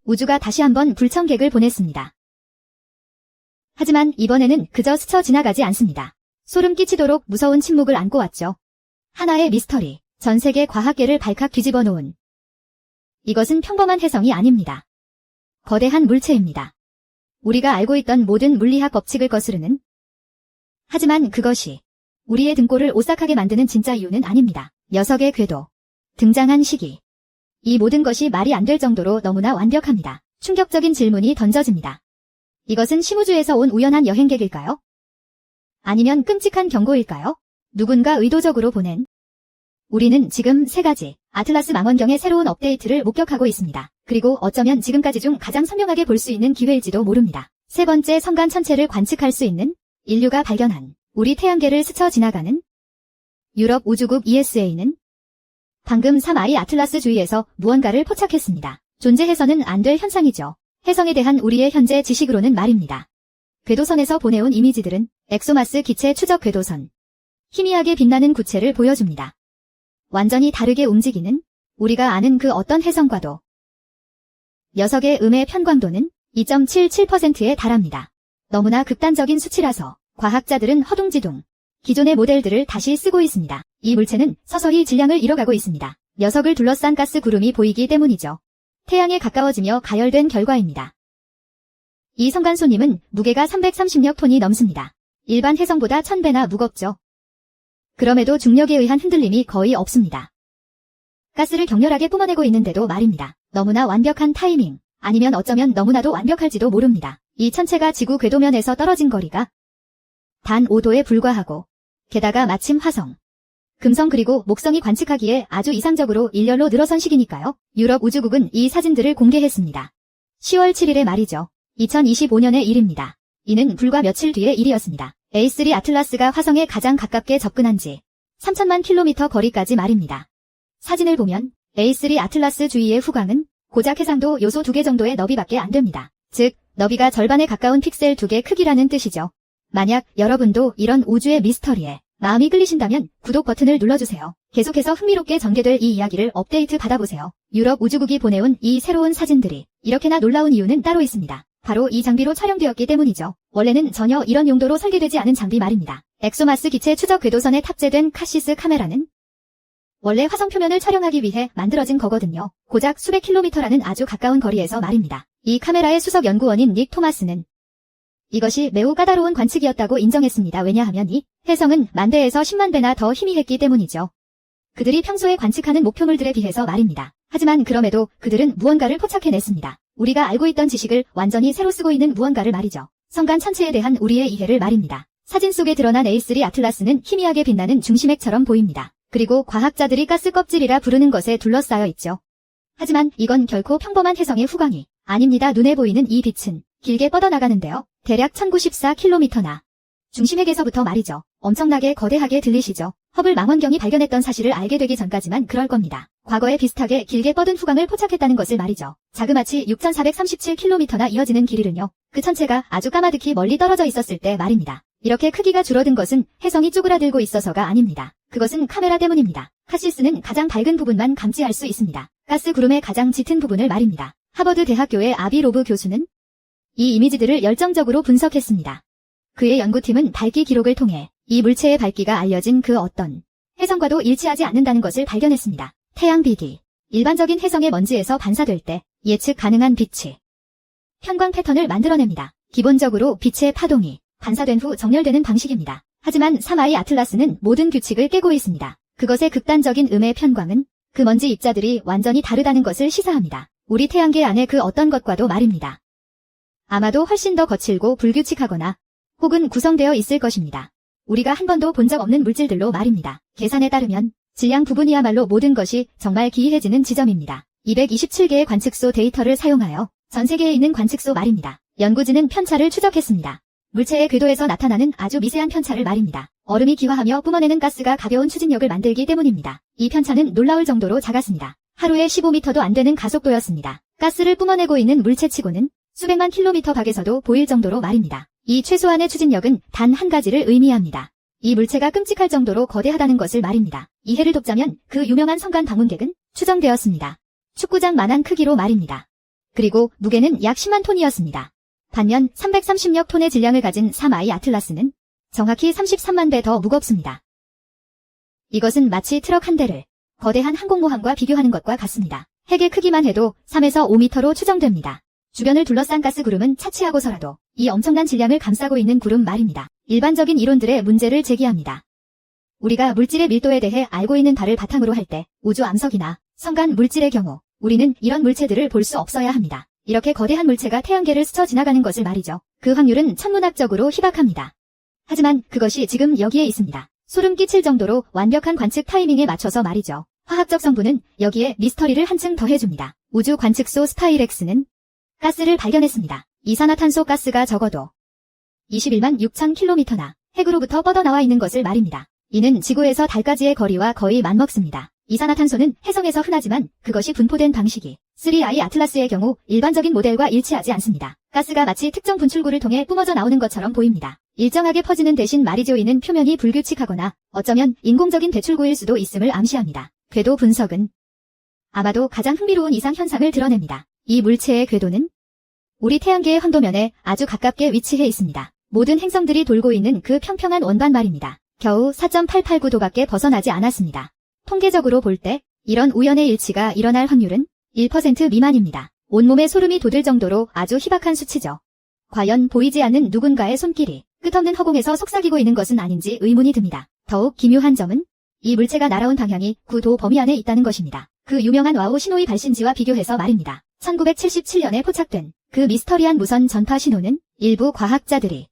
우주가 다시 한번 불청객을 보냈습니다. 하지만 이번에는 그저 스쳐 지나가지 않습니다. 소름 끼치도록 무서운 침묵을 안고 왔죠. 하나의 미스터리, 전 세계 과학계를 발칵 뒤집어 놓은. 이것은 평범한 혜성이 아닙니다. 거대한 물체입니다. 우리가 알고 있던 모든 물리학 법칙을 거스르는. 하지만 그것이 우리의 등골을 오싹하게 만드는 진짜 이유는 아닙니다. 녀석의 궤도, 등장한 시기. 이 모든 것이 말이 안 될 정도로 너무나 완벽합니다. 충격적인 질문이 던져집니다. 이것은 심우주에서 온 우연한 여행객일까요? 아니면 끔찍한 경고일까요? 누군가 의도적으로 보낸. 우리는 지금 3가지 아틀라스 망원경의 새로운 업데이트를 목격하고 있습니다. 그리고 어쩌면 지금까지 중 가장 선명하게 볼 수 있는 기회일지도 모릅니다. 3번째 성간 천체를 관측할 수 있는 인류가 발견한 우리 태양계를 스쳐 지나가는 유럽 우주국 ESA는 방금 3I 아틀라스 주위에서 무언가를 포착했습니다. 존재해서는 안 될 현상이죠. 혜성에 대한 우리의 현재 지식으로는 말입니다. 궤도선에서 보내온 이미지들은 엑소마스 기체 추적 궤도선. 희미하게 빛나는 구체를 보여줍니다. 완전히 다르게 움직이는 우리가 아는 그 어떤 혜성과도. 녀석의 음의 편광도는 2.77%에 달합니다. 너무나 극단적인 수치라서 과학자들은 허둥지둥 기존의 모델들을 다시 쓰고 있습니다. 이 물체는 서서히 질량을 잃어가고 있습니다. 녀석을 둘러싼 가스 구름이 보이기 때문이죠. 태양에 가까워지며 가열된 결과입니다. 이 성간소님은 무게가 330여 톤이 넘습니다. 일반 혜성보다 1000배나 무겁죠. 그럼에도 중력에 의한 흔들림이 거의 없습니다. 가스를 격렬하게 뿜어내고 있는데도 말입니다. 너무나 완벽한 타이밍, 아니면 어쩌면 너무나도 완벽할지도 모릅니다. 이 천체가 지구 궤도면에서 떨어진 거리가 단 5도에 불과하고, 게다가 마침 화성, 금성 그리고 목성이 관측하기에 아주 이상적으로 일렬로 늘어선 시기니까요. 유럽 우주국은 이 사진들을 공개했습니다. 10월 7일의 말이죠. 2025년의 일입니다. 이는 불과 며칠 뒤의 일이었습니다. A3 아틀라스가 화성에 가장 가깝게 접근한 지 3천만 킬로미터 거리까지 말입니다. 사진을 보면 A3 아틀라스 주위의 후광은 고작 해상도 요소 2개 정도의 너비밖에 안 됩니다. 즉, 너비가 절반에 가까운 픽셀 2개 크기라는 뜻이죠. 만약 여러분도 이런 우주의 미스터리에 마음이 끌리신다면 구독 버튼을 눌러주세요. 계속해서 흥미롭게 전개될 이 이야기를 업데이트 받아보세요. 유럽 우주국이 보내온 이 새로운 사진들이 이렇게나 놀라운 이유는 따로 있습니다. 바로 이 장비로 촬영되었기 때문이죠. 원래는 전혀 이런 용도로 설계되지 않은 장비 말입니다. 엑소마스 기체 추적 궤도선에 탑재된 카시스 카메라는 원래 화성 표면을 촬영하기 위해 만들어진 거거든요. 고작 수백 킬로미터라는 아주 가까운 거리에서 말입니다. 이 카메라의 수석 연구원인 닉 토마스는 이것이 매우 까다로운 관측이었다고 인정했습니다. 왜냐하면 이 혜성은 10,000배에서 10만 배나 더 희미했기 때문이죠. 그들이 평소에 관측하는 목표물들에 비해서 말입니다. 하지만 그럼에도 그들은 무언가를 포착해냈습니다. 우리가 알고 있던 지식을 완전히 새로 쓰고 있는 무언가를 말이죠. 성간 천체에 대한 우리의 이해를 말입니다. 사진 속에 드러난 A3 아틀라스는 희미하게 빛나는 중심핵처럼 보입니다. 그리고 과학자들이 가스 껍질이라 부르는 것에 둘러싸여 있죠. 하지만 이건 결코 평범한 혜성의 후광이 아닙니다. 눈에 보이는 이 빛은 길게 뻗어나가는데요. 대략 1094km나. 중심핵에서부터 말이죠. 엄청나게 거대하게 들리시죠? 허블 망원경이 발견했던 사실을 알게 되기 전까지만 그럴 겁니다. 과거에 비슷하게 길게 뻗은 후광을 포착했다는 것을 말이죠. 자그마치 6437km나 이어지는 길이는요. 그 천체가 아주 까마득히 멀리 떨어져 있었을 때 말입니다. 이렇게 크기가 줄어든 것은 혜성이 쪼그라들고 있어서가 아닙니다. 그것은 카메라 때문입니다. 카시스는 가장 밝은 부분만 감지할 수 있습니다. 가스 구름의 가장 짙은 부분을 말입니다. 하버드 대학교의 아비 로브 교수는 이 이미지들을 열정적으로 분석했습니다. 그의 연구팀은 밝기 기록을 통해 이 물체의 밝기가 알려진 그 어떤 혜성과도 일치하지 않는다는 것을 발견했습니다. 태양 빛이 일반적인 혜성의 먼지에서 반사될 때 예측 가능한 빛이 편광 패턴을 만들어냅니다. 기본적으로 빛의 파동이 반사된 후 정렬되는 방식입니다. 하지만 3I 아틀라스는 모든 규칙을 깨고 있습니다. 그것의 극단적인 음의 편광은 그 먼지 입자들이 완전히 다르다는 것을 시사합니다. 우리 태양계 안의 그 어떤 것과도 말입니다. 아마도 훨씬 더 거칠고 불규칙하거나 혹은 구성되어 있을 것입니다. 우리가 한 번도 본 적 없는 물질들로 말입니다. 계산에 따르면 질량 부분이야말로 모든 것이 정말 기이해지는 지점입니다. 227개의 관측소 데이터를 사용하여 전 세계에 있는 관측소 말입니다. 연구진은 편차를 추적했습니다. 물체의 궤도에서 나타나는 아주 미세한 편차를 말입니다. 얼음이 기화하며 뿜어내는 가스가 가벼운 추진력을 만들기 때문입니다. 이 편차는 놀라울 정도로 작았습니다. 하루에 15m도 안 되는 가속도였습니다. 가스를 뿜어내고 있는 물체치고는 수백만 킬로미터 밖에서도 보일 정도로 말입니다. 이 최소한의 추진력은 단 한 가지를 의미합니다. 이 물체가 끔찍할 정도로 거대하다는 것을 말입니다. 이해를 돕자면 그 유명한 성간 방문객은 추정되었습니다. 축구장만한 크기로 말입니다. 그리고 무게는 약 10만 톤이었습니다. 반면 330여 톤의 질량을 가진 3I 아틀라스는 정확히 33만 배 더 무겁습니다. 이것은 마치 트럭 한 대를 거대한 항공모함과 비교하는 것과 같습니다. 핵의 크기만 해도 3에서 5m로 추정됩니다. 주변을 둘러싼 가스 구름은 차치하고서라도 이 엄청난 질량을 감싸고 있는 구름 말입니다. 일반적인 이론들의 문제를 제기합니다. 우리가 물질의 밀도에 대해 알고 있는 바를 바탕으로 할 때 우주 암석이나 성간 물질의 경우 우리는 이런 물체들을 볼 수 없어야 합니다. 이렇게 거대한 물체가 태양계를 스쳐 지나가는 것을 말이죠. 그 확률은 천문학적으로 희박합니다. 하지만 그것이 지금 여기에 있습니다. 소름 끼칠 정도로 완벽한 관측 타이밍에 맞춰서 말이죠. 화학적 성분은 여기에 미스터리를 한층 더해줍니다. 우주 관측소 스파이렉스는 가스를 발견했습니다. 이산화탄소 가스가 적어도 21만 6천 킬로미터나 핵으로부터 뻗어나와 있는 것을 말입니다. 이는 지구에서 달까지의 거리와 거의 맞먹습니다. 이산화탄소는 해성에서 흔하지만 그것이 분포된 방식이 3I 아틀라스의 경우 일반적인 모델과 일치하지 않습니다. 가스가 마치 특정 분출구를 통해 뿜어져 나오는 것처럼 보입니다. 일정하게 퍼지는 대신 말이죠. 이는 표면이 불규칙하거나 어쩌면 인공적인 배출구일 수도 있음을 암시합니다. 궤도 분석은 아마도 가장 흥미로운 이상 현상을 드러냅니다. 이 물체의 궤도는 우리 태양계의 황도면에 아주 가깝게 위치해 있습니다. 모든 행성들이 돌고 있는 그 평평한 원반 말입니다. 겨우 4.889도밖에 벗어나지 않았습니다. 통계적으로 볼 때 이런 우연의 일치가 일어날 확률은 1% 미만입니다. 온몸에 소름이 돋을 정도로 아주 희박한 수치죠. 과연 보이지 않는 누군가의 손길이 끝없는 허공에서 속삭이고 있는 것은 아닌지 의문이 듭니다. 더욱 기묘한 점은 이 물체가 날아온 방향이 9도 범위 안에 있다는 것입니다. 그 유명한 와우 신호의 발신지와 비교해서 말입니다. 1977년에 포착된 그 미스터리한 무선 전파 신호는 일부 과학자들이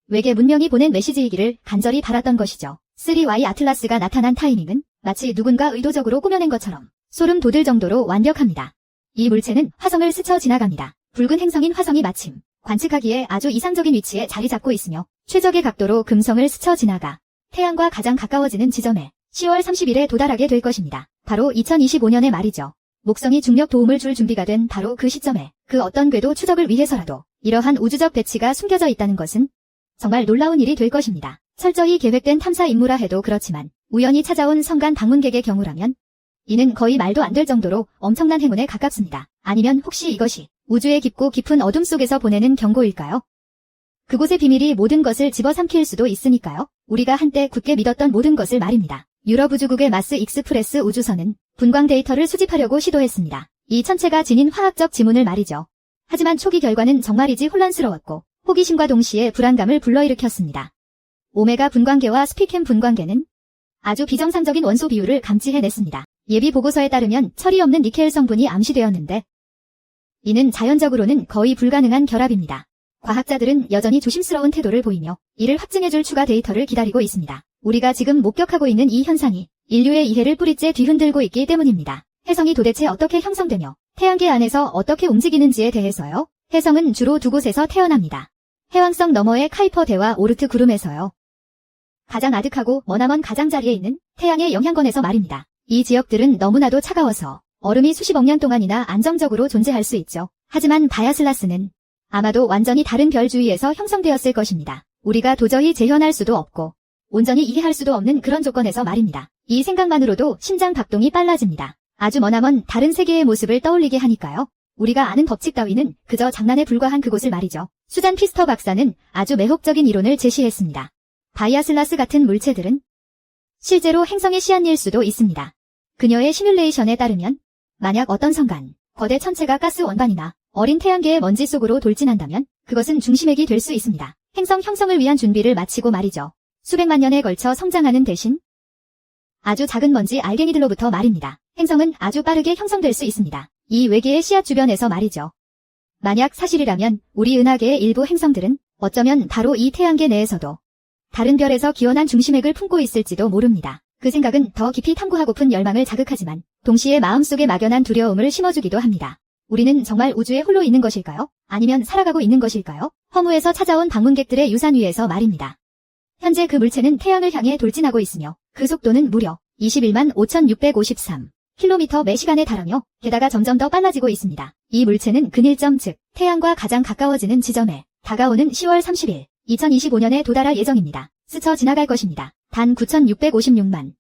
외계 문명이 보낸 메시지이기를 간절히 바랐던 것이죠. 3Y 아틀라스가 나타난 타이밍은 마치 누군가 의도적으로 꾸며낸 것처럼 소름 돋을 정도로 완벽합니다. 이 물체는 화성을 스쳐 지나갑니다. 붉은 행성인 화성이 마침 관측하기에 아주 이상적인 위치에 자리 잡고 있으며 최적의 각도로 금성을 스쳐 지나가 태양과 가장 가까워지는 지점에 10월 30일에 도달하게 될 것입니다. 바로 2025년의 말이죠. 목성이 중력 도움을 줄 준비가 된 바로 그 시점에 그 어떤 궤도 추적을 위해서라도 이러한 우주적 배치가 숨겨져 있다는 것은 정말 놀라운 일이 될 것입니다. 철저히 계획된 탐사 임무라 해도 그렇지만 우연히 찾아온 성간 방문객의 경우라면 이는 거의 말도 안 될 정도로 엄청난 행운에 가깝습니다. 아니면 혹시 이것이 우주의 깊고 깊은 어둠 속에서 보내는 경고일까요? 그곳의 비밀이 모든 것을 집어삼킬 수도 있으니까요. 우리가 한때 굳게 믿었던 모든 것을 말입니다. 유럽 우주국의 마스 익스프레스 우주선은 분광 데이터를 수집하려고 시도했습니다. 이 천체가 지닌 화학적 지문을 말이죠. 하지만 초기 결과는 정말이지 혼란스러웠고 호기심과 동시에 불안감을 불러일으켰습니다. 오메가 분광계와 스피캠 분광계는 아주 비정상적인 원소 비율을 감지해냈습니다. 예비 보고서에 따르면 철이 없는 니켈 성분이 암시되었는데 이는 자연적으로는 거의 불가능한 결합입니다. 과학자들은 여전히 조심스러운 태도를 보이며 이를 확증해줄 추가 데이터를 기다리고 있습니다. 우리가 지금 목격하고 있는 이 현상이 인류의 이해를 뿌리째 뒤흔들고 있기 때문입니다. 해성이 도대체 어떻게 형성되며 태양계 안에서 어떻게 움직이는지에 대해서요. 해성은 주로 두 곳에서 태어납니다. 해왕성 너머의 카이퍼 대와 오르트 구름에서요. 가장 아득하고 머나먼 가장자리에 있는 태양의 영향권에서 말입니다. 이 지역들은 너무나도 차가워서 얼음이 수십억 년 동안이나 안정적으로 존재할 수 있죠. 하지만 바야슬라스는 아마도 완전히 다른 별 주위에서 형성되었을 것입니다. 우리가 도저히 재현할 수도 없고 온전히 이해할 수도 없는 그런 조건에서 말입니다. 이 생각만으로도 심장 박동이 빨라집니다. 아주 머나먼 다른 세계의 모습을 떠올리게 하니까요. 우리가 아는 법칙 따위는 그저 장난에 불과한 그곳을 말이죠. 수잔 피스터 박사는 아주 매혹적인 이론을 제시했습니다. 바이아슬라스 같은 물체들은 실제로 행성의 씨앗일 수도 있습니다. 그녀의 시뮬레이션에 따르면 만약 어떤 성간, 거대 천체가 가스 원반이나 어린 태양계의 먼지 속으로 돌진한다면 그것은 중심핵이 될 수 있습니다. 행성 형성을 위한 준비를 마치고 말이죠. 수백만 년에 걸쳐 성장하는 대신 아주 작은 먼지 알게니들로부터 말입니다. 행성은 아주 빠르게 형성될 수 있습니다. 이 외계의 씨앗 주변에서 말이죠. 만약 사실이라면 우리 은하계의 일부 행성들은 어쩌면 바로 이 태양계 내에서도 다른 별에서 기원한 중심핵을 품고 있을지도 모릅니다. 그 생각은 더 깊이 탐구하고픈 열망을 자극하지만 동시에 마음속에 막연한 두려움을 심어주기도 합니다. 우리는 정말 우주에 홀로 있는 것일까요? 아니면 살아가고 있는 것일까요? 허무에서 찾아온 방문객들의 유산 위에서 말입니다. 현재 그 물체는 태양을 향해 돌진하고 있으며 그 속도는 무려 21만 5,653 km 매 시간에 달하며 게다가 점점 더 빨라지고 있습니다. 이 물체는 근일점 즉 태양과 가장 가까워지는 지점에 다가오는 10월 30일 2025년에 도달할 예정입니다. 스쳐 지나갈 것입니다. 단 9,656만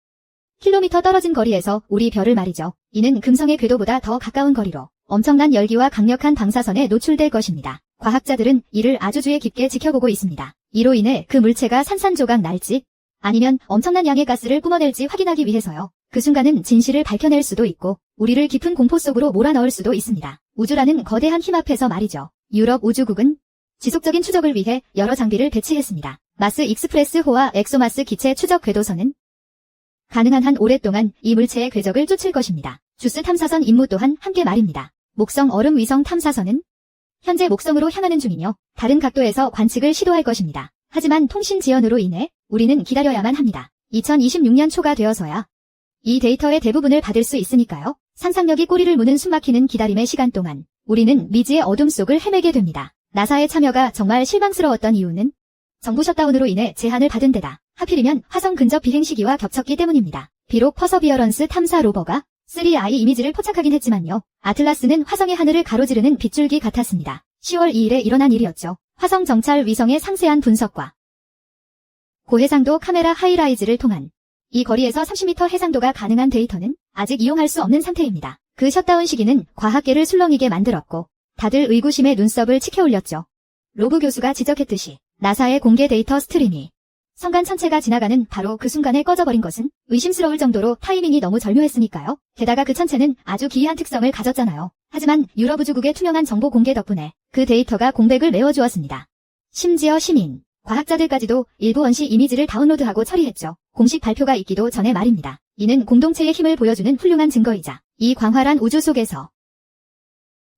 km 떨어진 거리에서 우리 별을 말이죠. 이는 금성의 궤도보다 더 가까운 거리로 엄청난 열기와 강력한 방사선에 노출될 것입니다. 과학자들은 이를 아주 주의 깊게 지켜보고 있습니다. 이로 인해 그 물체가 산산조각 날지 아니면 엄청난 양의 가스를 뿜어낼지 확인하기 위해서요. 그 순간은 진실을 밝혀낼 수도 있고 우리를 깊은 공포 속으로 몰아넣을 수도 있습니다. 우주라는 거대한 힘 앞에서 말이죠. 유럽 우주국은 지속적인 추적을 위해 여러 장비를 배치했습니다. 마스 익스프레스호와 엑소마스 기체 추적 궤도선은 가능한 한 오랫동안 이 물체의 궤적을 쫓을 것입니다. 주스 탐사선 임무 또한 함께 말입니다. 목성 얼음 위성 탐사선은 현재 목성으로 향하는 중이며 다른 각도에서 관측을 시도할 것입니다. 하지만 통신 지연으로 인해 우리는 기다려야만 합니다. 2026년 초가 되어서야 이 데이터의 대부분을 받을 수 있으니까요. 상상력이 꼬리를 무는 숨막히는 기다림의 시간 동안 우리는 미지의 어둠 속을 헤매게 됩니다. 나사의 참여가 정말 실망스러웠던 이유는 정부 셧다운으로 인해 제한을 받은 데다 하필이면 화성 근접 비행 시기와 겹쳤기 때문입니다. 비록 퍼서비어런스 탐사 로버가 3I 이미지를 포착하긴 했지만요. 아틀라스는 화성의 하늘을 가로지르는 빗줄기 같았습니다. 10월 2일에 일어난 일이었죠. 화성 정찰 위성의 상세한 분석과 고해상도 카메라 하이라이즈를 통한 이 거리에서 30m 해상도가 가능한 데이터는 아직 이용할 수 없는 상태입니다. 그 셧다운 시기는 과학계를 술렁이게 만들었고 다들 의구심에 눈썹을 치켜올렸죠. 로브 교수가 지적했듯이 나사의 공개 데이터 스트림이 성간 천체가 지나가는 바로 그 순간에 꺼져버린 것은 의심스러울 정도로 타이밍이 너무 절묘했으니까요. 게다가 그 천체는 아주 기이한 특성을 가졌잖아요. 하지만 유럽 우주국의 투명한 정보 공개 덕분에 그 데이터가 공백을 메워주었습니다. 심지어 시민, 과학자들까지도 일부 원시 이미지를 다운로드하고 처리했죠. 공식 발표가 있기도 전에 말입니다. 이는 공동체의 힘을 보여주는 훌륭한 증거이자 이 광활한 우주 속에서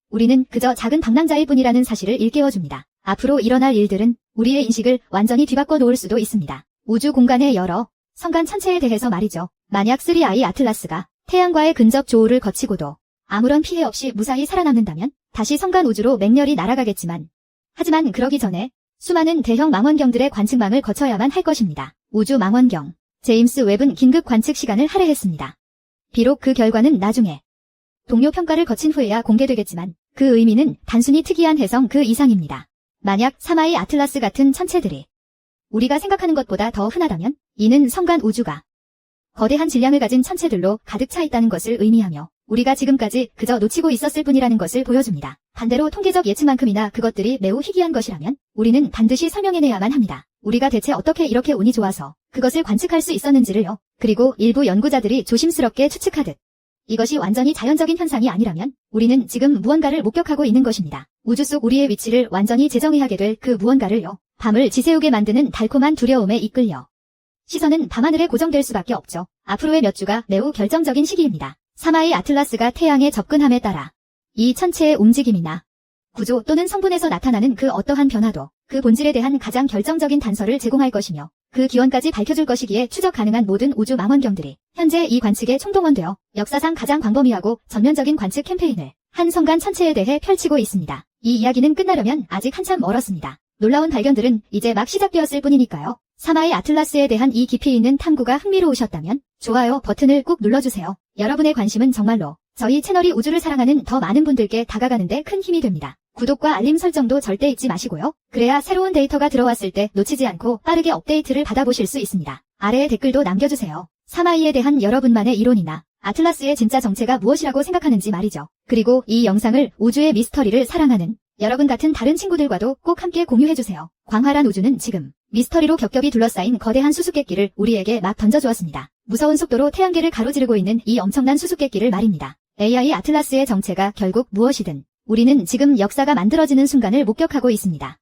우리는 그저 작은 방랑자일 뿐이라는 사실을 일깨워줍니다. 앞으로 일어날 일들은 우리의 인식을 완전히 뒤바꿔 놓을 수도 있습니다. 우주 공간의 여러 성간 천체에 대해서 말이죠. 만약 3I 아틀라스가 태양과의 근접 조우를 거치고도 아무런 피해 없이 무사히 살아남는다면 다시 성간 우주로 맹렬히 날아가겠지만 하지만 그러기 전에 수많은 대형 망원경들의 관측망을 거쳐야만 할 것입니다. 우주 망원경 제임스 웹은 긴급 관측 시간을 할애했습니다. 비록 그 결과는 나중에 동료 평가를 거친 후에야 공개되겠지만 그 의미는 단순히 특이한 해성 그 이상입니다. 만약 3I 아틀라스 같은 천체들이 우리가 생각하는 것보다 더 흔하다면 이는 성간 우주가 거대한 질량을 가진 천체들로 가득 차 있다는 것을 의미하며 우리가 지금까지 그저 놓치고 있었을 뿐이라는 것을 보여줍니다. 반대로 통계적 예측만큼이나 그것들이 매우 희귀한 것이라면 우리는 반드시 설명해내야만 합니다. 우리가 대체 어떻게 이렇게 운이 좋아서 그것을 관측할 수 있었는지를요. 그리고 일부 연구자들이 조심스럽게 추측하듯 이것이 완전히 자연적인 현상이 아니라면 우리는 지금 무언가를 목격하고 있는 것입니다. 우주 속 우리의 위치를 완전히 재정의하게 될 그 무언가를요. 밤을 지새우게 만드는 달콤한 두려움에 이끌려 시선은 밤하늘에 고정될 수밖에 없죠. 앞으로의 몇 주가 매우 결정적인 시기입니다. 3I 아틀라스가 태양에 접근함에 따라 이 천체의 움직임이나 구조 또는 성분에서 나타나는 그 어떠한 변화도 그 본질에 대한 가장 결정적인 단서를 제공할 것이며 그 기원까지 밝혀줄 것이기에 추적 가능한 모든 우주 망원경들이 현재 이 관측에 총동원되어 역사상 가장 광범위하고 전면적인 관측 캠페인을 한 성간 천체에 대해 펼치고 있습니다. 이 이야기는 끝나려면 아직 한참 멀었습니다. 놀라운 발견들은 이제 막 시작되었을 뿐이니까요. 3I 아틀라스에 대한 이 깊이 있는 탐구가 흥미로우셨다면 좋아요 버튼을 꾹 눌러주세요. 여러분의 관심은 정말로 저희 채널이 우주를 사랑하는 더 많은 분들께 다가가는데 큰 힘이 됩니다. 구독과 알림 설정도 절대 잊지 마시고요. 그래야 새로운 데이터가 들어왔을 때 놓치지 않고 빠르게 업데이트를 받아보실 수 있습니다. 아래에 댓글도 남겨주세요. 3I에 대한 여러분만의 이론이나 아틀라스의 진짜 정체가 무엇이라고 생각하는지 말이죠. 그리고 이 영상을 우주의 미스터리를 사랑하는 여러분 같은 다른 친구들과도 꼭 함께 공유해주세요. 광활한 우주는 지금 미스터리로 겹겹이 둘러싸인 거대한 수수께끼를 우리에게 막 던져주었습니다. 무서운 속도로 태양계를 가로지르고 있는 이 엄청난 수수께끼를 말입니다. AI 아틀라스의 정체가 결국 무엇이든 우리는 지금 역사가 만들어지는 순간을 목격하고 있습니다.